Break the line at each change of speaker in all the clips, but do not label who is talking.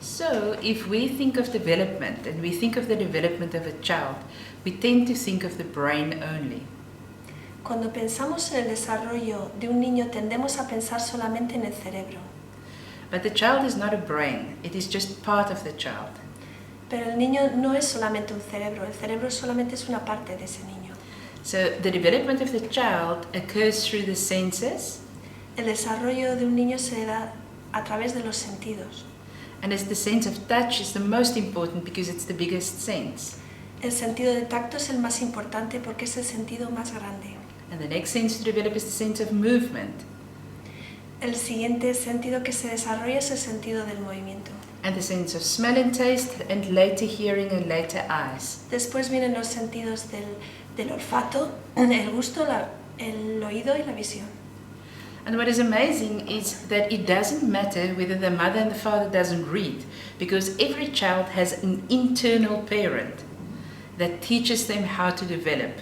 So, if we think of development and we think of the development of a child, we tend to think of the brain only.
Cuando pensamos en el desarrollo de un niño tendemos a pensar solamente en el cerebro.
But the child is not a brain, it is just part of the child.
Pero el niño no es solamente un cerebro, el cerebro solamente es una parte de ese niño.
So, the development of the child occurs through the senses.
El desarrollo de un niño se da a través de los sentidos.
And as the sense of touch is the most important because it's the biggest sense.
El sentido de tacto es el más importante porque es el sentido más grande.
And the next sense to develop is the sense of movement.
El siguiente sentido que se desarrolla es el sentido del movimiento.
And the sense of smell and taste, and later hearing and later eyes.
Después vienen los sentidos del olfato, el gusto, el oído y la visión.
And what is amazing is that it doesn't matter whether the mother and the father doesn't read, because every child has an internal parent that teaches them how to develop.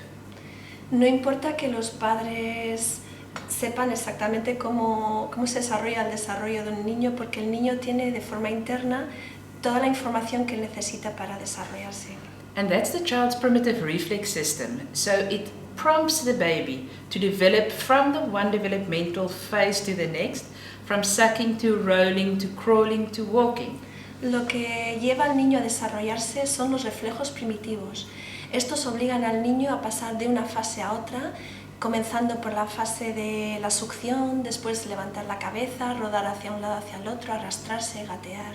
No importa que los padres sepan exactamente cómo se desarrolla el desarrollo de un niño, porque el niño tiene de forma interna toda la información que él necesita para desarrollarse.
And that's the child's primitive reflex system. So it prompts the baby to develop from the one developmental phase to the next, from sucking to rolling to crawling to walking.
Lo que lleva al niño a desarrollarse son los reflejos primitivos. Estos obligan al niño a pasar de una fase a otra, comenzando por la fase de la succión, después levantar la cabeza, rodar hacia un lado hacia el otro, arrastrarse, gatear.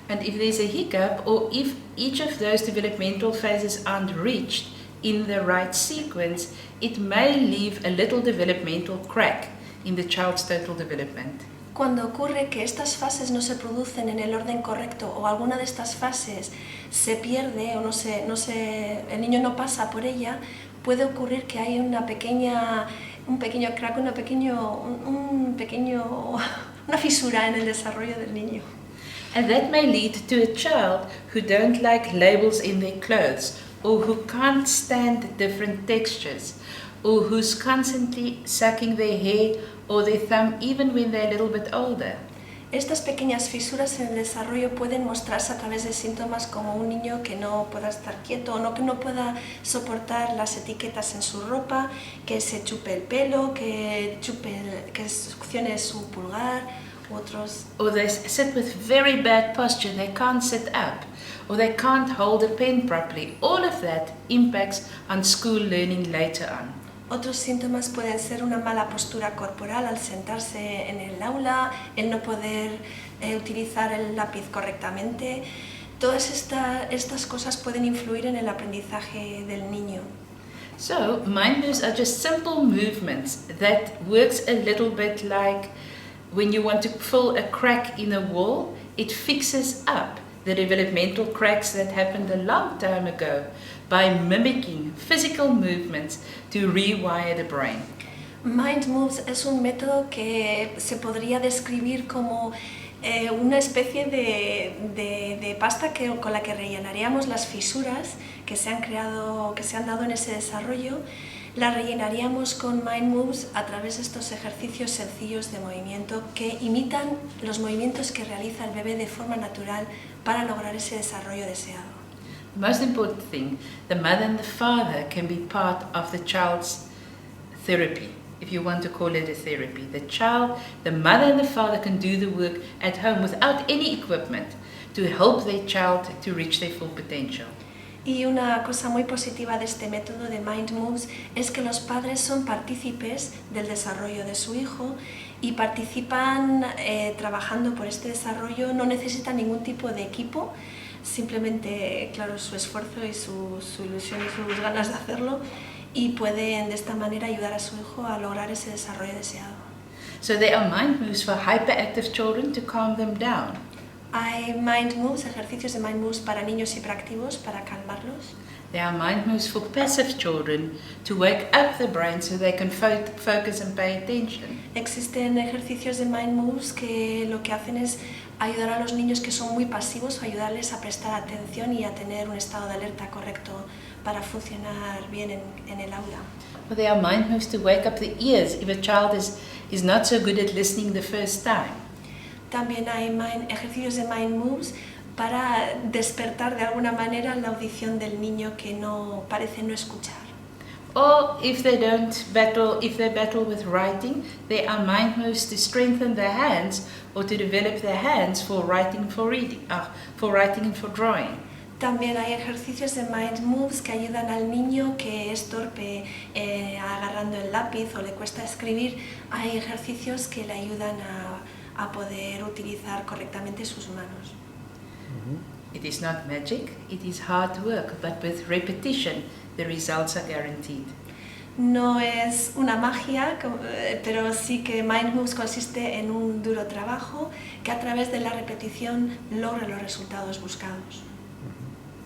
And if there's a hiccup, or if each of those developmental phases aren't reached in the right sequence, it may leave a little developmental crack in the child's total development.
Cuando ocurre que estas fases no se producen en el orden correcto o alguna de estas fases se pierde o el niño no pasa por ella, puede ocurrir que hay un pequeño crack, una fisura en el desarrollo del niño.
And that may lead to a child who don't like labels in their clothes, or who can't stand different textures, or who's constantly sucking their hair or their thumb even when they're a little bit older.
Estas pequeñas fisuras en el desarrollo pueden mostrarse a través de síntomas como un niño que no pueda estar quieto o que no pueda soportar las etiquetas en su ropa, que se chupe el pelo, que succione su pulgar, u otros.
Or they sit with very bad posture, they can't sit up, or they can't hold a pen properly. All of that impacts on school learning later on.
Otros síntomas pueden ser una mala postura corporal al sentarse en el aula, el no poder utilizar el lápiz correctamente. Todas estas cosas pueden influir en el aprendizaje del niño.
So, mind moves are just simple movements that works a little bit like when you want to fill a crack in a wall, it fixes up the developmental cracks that happened a long time ago by mimicking physical movements to rewire the brain.
Mind Moves es un método que se podría describir como una especie de pasta con la que rellenaríamos las fisuras que se han dado en ese desarrollo. La rellenaríamos con Mind Moves a través de estos ejercicios sencillos de movimiento que imitan los movimientos que realiza el bebé de forma natural para lograr ese desarrollo deseado.
The most important thing, the mother and the father can be part of the child's therapy, if you want to call it a therapy. The mother and the father can do the work at home without any equipment to help their child to reach their full potential.
Y una cosa muy positiva de este método de Mind Moves es que los padres son partícipes del desarrollo de su hijo y participan trabajando por este desarrollo, no necesitan ningún tipo de equipo, simplemente, claro, su esfuerzo y su ilusión y sus ganas de hacerlo, y pueden de esta manera ayudar a su hijo a lograr ese desarrollo deseado.
So there are mind moves for hyperactive children to calm them down.
Hay Mind Moves, ejercicios de Mind Moves para niños hiperactivos, para calmarlos.
There are mind moves for passive children to wake up the brain so they can focus and pay attention.
Existen ejercicios de Mind Moves que lo que hacen es ayudar a los niños que son muy pasivos, ayudarles a prestar atención y a tener un estado de alerta correcto para funcionar bien en el aula.
Or there are mind moves to wake up the ears if a child is not so good at listening the first time.
También hay ejercicios de Mind Moves para despertar de alguna manera la audición del niño que no parece no escuchar.
Or if they battle with writing, there are mind moves to strengthen their hands or to develop their hands for writing, for reading, for writing and for drawing.
También hay ejercicios de Mind Moves que ayudan al niño que es torpe agarrando el lápiz o le cuesta escribir. Hay ejercicios que le ayudan a poder utilizar correctamente sus manos.
It is not magic, it is hard work, but with repetition the results are guaranteed.
No es una magia, pero sí que Mind Moves consiste en un duro trabajo que a través de la repetición logra los resultados buscados.